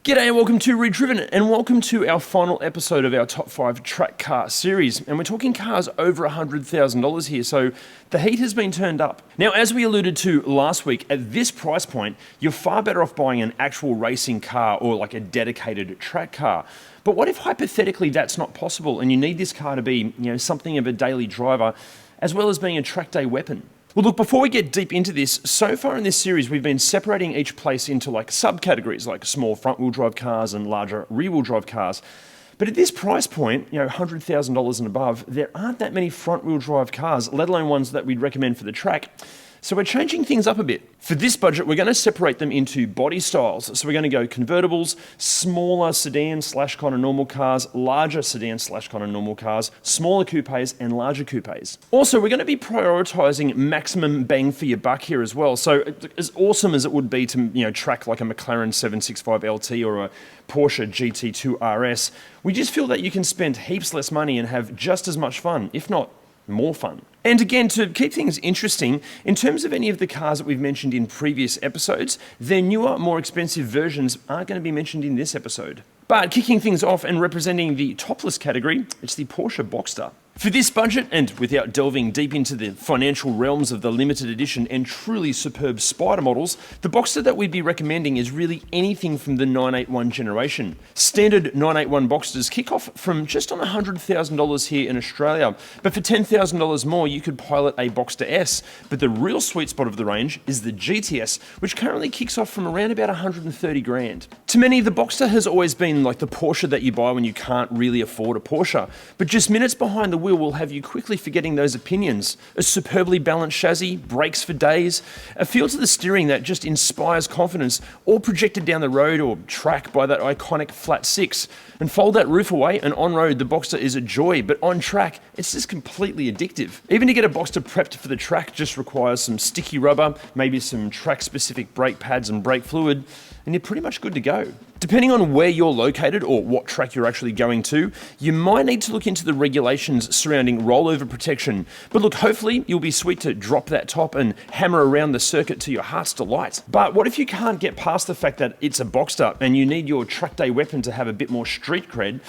G'day and welcome to ReDriven, and welcome to our final episode of our Top 5 Track Car series. And we're talking cars over $100,000 here, so the heat has been turned up. Now, as we alluded to last week, at this price point, you're far better off buying an actual racing car or like a dedicated track car. But what if hypothetically that's not possible and you need this car to be, something of a daily driver as well as being a track day weapon? Well, look, before we get deep into this, so far in this series, we've been separating each place into like subcategories, like small front-wheel drive cars and larger rear-wheel drive cars. But at this price point, $100,000 and above, there aren't that many front-wheel drive cars, let alone ones that we'd recommend for the track. So we're changing things up a bit. For this budget, we're going to separate them into body styles. So we're going to go convertibles, smaller sedan / kind of normal cars, larger sedan / kind of normal cars, smaller coupes and larger coupes. Also, we're going to be prioritizing maximum bang for your buck here as well. So as awesome as it would be to track like a McLaren 765 LT or a Porsche GT2 RS, we just feel that you can spend heaps less money and have just as much fun, if not more fun. And again, to keep things interesting, in terms of any of the cars that we've mentioned in previous episodes, their newer, more expensive versions aren't going to be mentioned in this episode. But kicking things off and representing the topless category, it's the Porsche Boxster. For this budget, and without delving deep into the financial realms of the limited edition and truly superb Spider models, the Boxster that we'd be recommending is really anything from the 981 generation. Standard 981 Boxsters kick off from just on $100,000 here in Australia, but for $10,000 more you could pilot a Boxster S, but the real sweet spot of the range is the GTS, which currently kicks off from around about 130 grand. To many, the Boxster has always been like the Porsche that you buy when you can't really afford a Porsche, but just minutes behind the wheel will have you quickly forgetting those opinions. A superbly balanced chassis, brakes for days, a feel to the steering that just inspires confidence, all projected down the road or track by that iconic flat six. And fold that roof away and on-road the Boxster is a joy, but on track it's just completely addictive. Even to get a Boxster prepped for the track just requires some sticky rubber, maybe some track-specific brake pads and brake fluid, and you're pretty much good to go. Depending on where you're located or what track you're actually going to, you might need to look into the regulations surrounding rollover protection. But look, hopefully you'll be sweet to drop that top and hammer around the circuit to your heart's delight. But what if you can't get past the fact that it's a Boxster and you need your track day weapon to have a bit more street cred?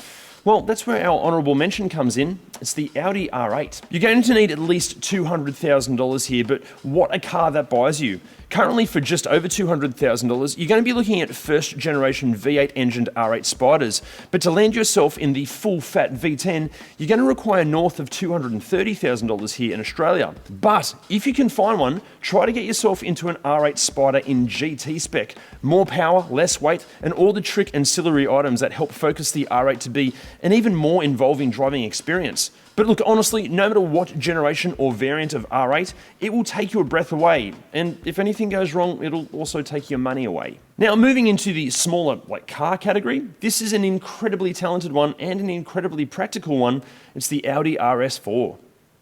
Well, that's where our honourable mention comes in. It's the Audi R8. You're going to need at least $200,000 here, but what a car that buys you. Currently, for just over $200,000, you're going to be looking at first generation V8 engined R8 Spiders, but to land yourself in the full fat V10, you're going to require north of $230,000 here in Australia. But if you can find one, try to get yourself into an R8 Spider in GT spec. More power, less weight, and all the trick ancillary items that help focus the R8 to be an even more involving driving experience. But look, honestly, no matter what generation or variant of R8, it will take your breath away. And if anything goes wrong, it'll also take your money away. Now, moving into the smaller car category, this is an incredibly talented one and an incredibly practical one. It's the Audi RS4.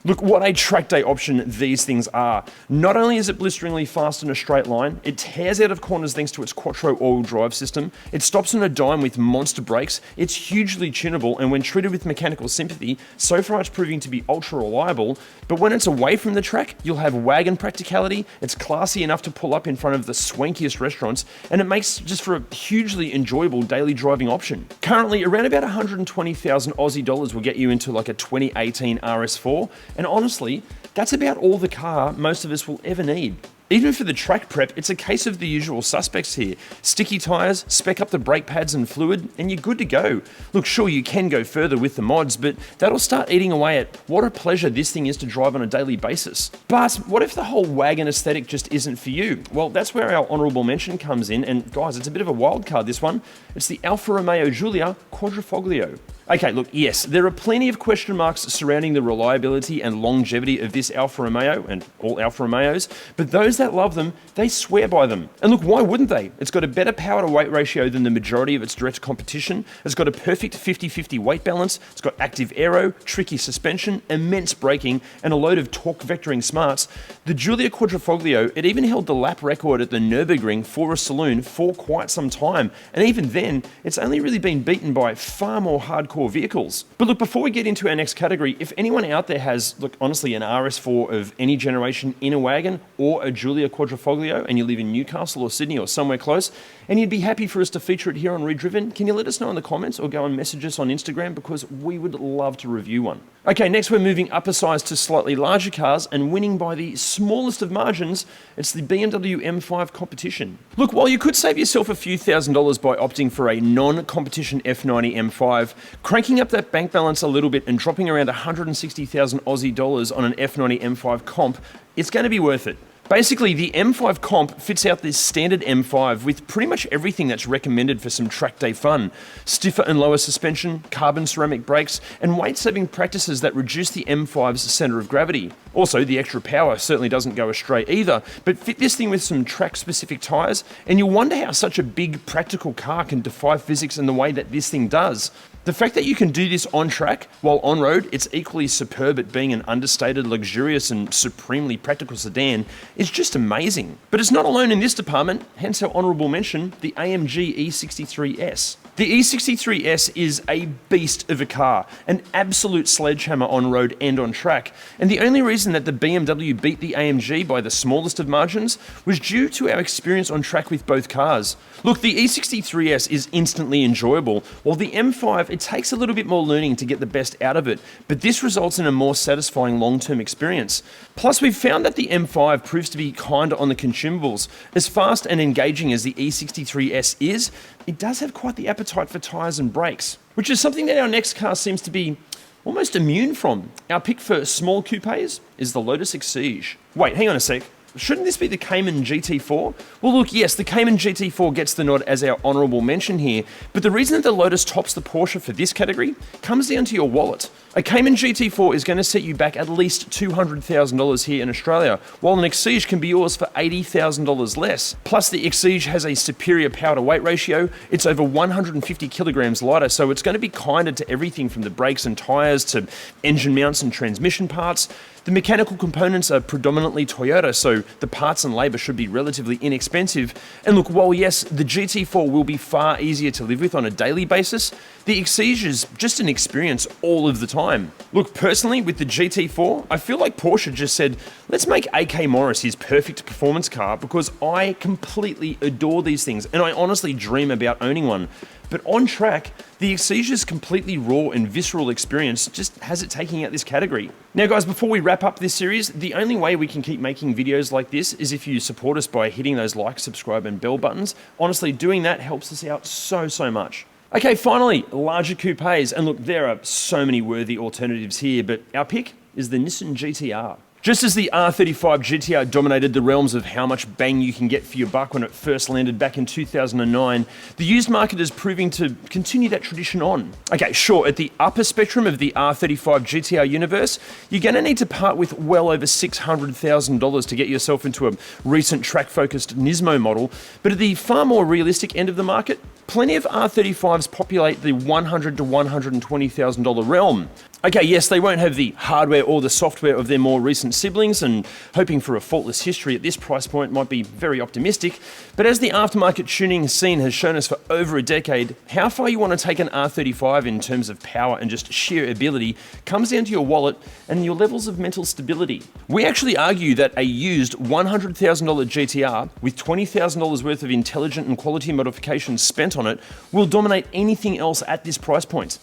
Look, what a track day option these things are. Not only is it blisteringly fast in a straight line, it tears out of corners thanks to its quattro all-wheel drive system, it stops on a dime with monster brakes, it's hugely tunable, and when treated with mechanical sympathy, so far it's proving to be ultra reliable, but when it's away from the track, you'll have wagon practicality, it's classy enough to pull up in front of the swankiest restaurants, and it makes just for a hugely enjoyable daily driving option. Currently, around about 120,000 Aussie dollars will get you into like a 2018 RS4, and honestly, that's about all the car most of us will ever need. Even for the track prep, it's a case of the usual suspects here. Sticky tyres, spec up the brake pads and fluid, and you're good to go. Look, sure, you can go further with the mods, but that'll start eating away at what a pleasure this thing is to drive on a daily basis. But what if the whole wagon aesthetic just isn't for you? Well, that's where our honourable mention comes in, and guys, it's a bit of a wild card, this one. It's the Alfa Romeo Giulia Quadrifoglio. Okay, look, yes, there are plenty of question marks surrounding the reliability and longevity of this Alfa Romeo and all Alfa Romeos, but those that love them, they swear by them. And look, why wouldn't they? It's got a better power to weight ratio than the majority of its direct competition. It's got a perfect 50-50 weight balance. It's got active aero, tricky suspension, immense braking, and a load of torque vectoring smarts. The Giulia Quadrifoglio, it even held the lap record at the Nürburgring for a saloon for quite some time. And even then, it's only really been beaten by far more hardcore hardcore vehicles. But look, before we get into our next category, if anyone out there has, look, honestly, an RS4 of any generation in a wagon or a Giulia Quadrifoglio and you live in Newcastle or Sydney or somewhere close, and you'd be happy for us to feature it here on ReDriven, can you let us know in the comments or go and message us on Instagram, because we would love to review one. Okay, next we're moving up a size to slightly larger cars, and winning by the smallest of margins, it's the BMW M5 Competition. Look, while you could save yourself a few $1,000s by opting for a non-competition F90 M5, cranking up that bank balance a little bit and dropping around 160,000 Aussie dollars on an F90 M5 comp, it's going to be worth it. Basically, the M5 Comp fits out this standard M5 with pretty much everything that's recommended for some track day fun. Stiffer and lower suspension, carbon ceramic brakes, and weight-saving practices that reduce the M5's centre of gravity. Also, the extra power certainly doesn't go astray either, but fit this thing with some track-specific tyres, and you'll wonder how such a big, practical car can defy physics in the way that this thing does. The fact that you can do this on track, while on road it's equally superb at being an understated, luxurious and supremely practical sedan, is just amazing. But it's not alone in this department, hence our honourable mention, the AMG E63S. The E63S is a beast of a car, an absolute sledgehammer on road and on track, and the only reason that the BMW beat the AMG by the smallest of margins was due to our experience on track with both cars. Look, the E63S is instantly enjoyable, while the M5, it takes a little bit more learning to get the best out of it, but this results in a more satisfying long-term experience. Plus, we've found that the M5 proves to be kinda on the consumables. As fast and engaging as the E63S is, it does have quite the appetite for tyres and brakes, which is something that our next car seems to be almost immune from. Our pick for small coupes is the Lotus Exige. Wait, hang on a sec. Shouldn't this be the Cayman GT4? Well, look, yes, the Cayman GT4 gets the nod as our honourable mention here, but the reason that the Lotus tops the Porsche for this category comes down to your wallet. A Cayman GT4 is going to set you back at least $200,000 here in Australia, while an Exige can be yours for $80,000 less. Plus, the Exige has a superior power to weight ratio. It's over 150 kilograms lighter, so it's going to be kinder to everything from the brakes and tyres to engine mounts and transmission parts. The mechanical components are predominantly Toyota, so the parts and labour should be relatively inexpensive. And look, while yes, the GT4 will be far easier to live with on a daily basis, the Exige is just an experience all of the time. Look, personally, with the GT4, I feel like Porsche just said, let's make AK Morris his perfect performance car, because I completely adore these things, and I honestly dream about owning one. But on track, the Exige's completely raw and visceral experience just has it taking out this category. Now guys, before we wrap up this series, the only way we can keep making videos like this is if you support us by hitting those like, subscribe and bell buttons. Honestly, doing that helps us out so much. Okay, finally, larger coupes. And look, there are so many worthy alternatives here, but our pick is the Nissan GTR. Just as the R35 GTR dominated the realms of how much bang you can get for your buck when it first landed back in 2009, the used market is proving to continue that tradition on. Okay, sure, at the upper spectrum of the R35 GTR universe, you're going to need to part with well over $600,000 to get yourself into a recent track-focused Nismo model, but at the far more realistic end of the market, plenty of R35s populate the $100,000 to $120,000 realm. Okay, yes, they won't have the hardware or the software of their more recent siblings, and hoping for a faultless history at this price point might be very optimistic, but as the aftermarket tuning scene has shown us for over a decade, how far you want to take an R35 in terms of power and just sheer ability comes down to your wallet and your levels of mental stability. We actually argue that a used $100,000 GTR with $20,000 worth of intelligent and quality modifications spent on it will dominate anything else at this price point.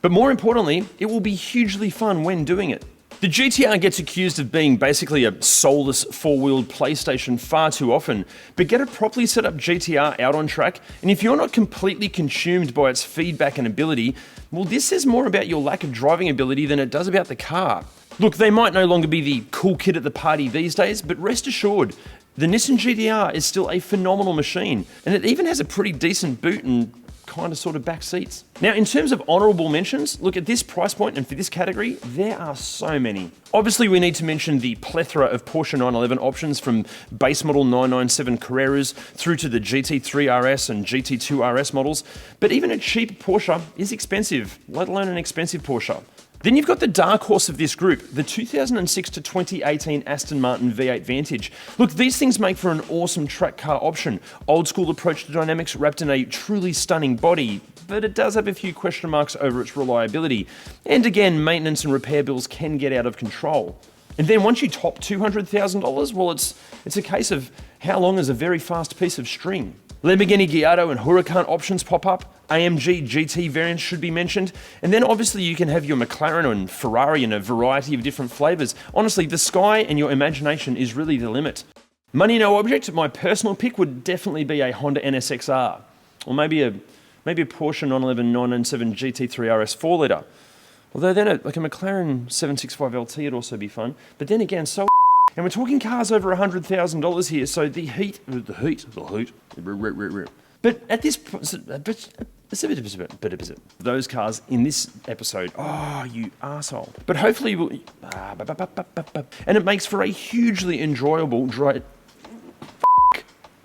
But more importantly, it will be hugely fun when doing it. The GTR gets accused of being basically a soulless four-wheeled PlayStation far too often, but get a properly set up GTR out on track, and if you're not completely consumed by its feedback and ability, well, this says more about your lack of driving ability than it does about the car. Look, they might no longer be the cool kid at the party these days, but rest assured, the Nissan GTR is still a phenomenal machine, and it even has a pretty decent boot and kind of sort of back seats. Now, in terms of honourable mentions, look, at this price point and for this category, there are so many. Obviously, we need to mention the plethora of Porsche 911 options, from base model 997 Carreras through to the GT3 RS and GT2 RS models, but even a cheap Porsche is expensive, let alone an expensive Porsche. Then you've got the dark horse of this group, the 2006 to 2018 Aston Martin V8 Vantage. Look, these things make for an awesome track car option. Old school approach to dynamics wrapped in a truly stunning body, but it does have a few question marks over its reliability. And again, maintenance and repair bills can get out of control. And then once you top $200,000, well, it's a case of how long is a very fast piece of string. Lamborghini Gallardo and Huracan options pop up. AMG GT variants should be mentioned. And then obviously you can have your McLaren and Ferrari in a variety of different flavors. Honestly, the sky and your imagination is really the limit. Money no object, my personal pick would definitely be a Honda NSXR. Or maybe a Porsche 911 997 GT3 RS 4-litre. Although then like a McLaren 765 LT would also be fun. But then again, so and we're talking cars over $100,000 here, so the heat. But at this those cars in this episode, oh, you arsehole. But hopefully we'll, and it makes for a hugely enjoyable drive.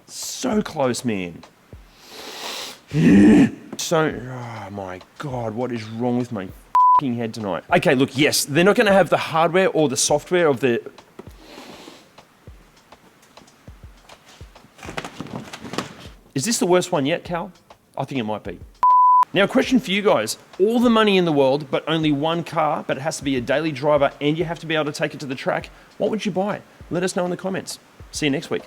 So close, man. Oh my God, what is wrong with my head tonight? Okay, look, yes, they're not going to have the hardware or the software of the... Is this the worst one yet, Cal? I think it might be. Now, a question for you guys. All the money in the world, but only one car, but it has to be a daily driver and you have to be able to take it to the track. What would you buy? Let us know in the comments. See you next week.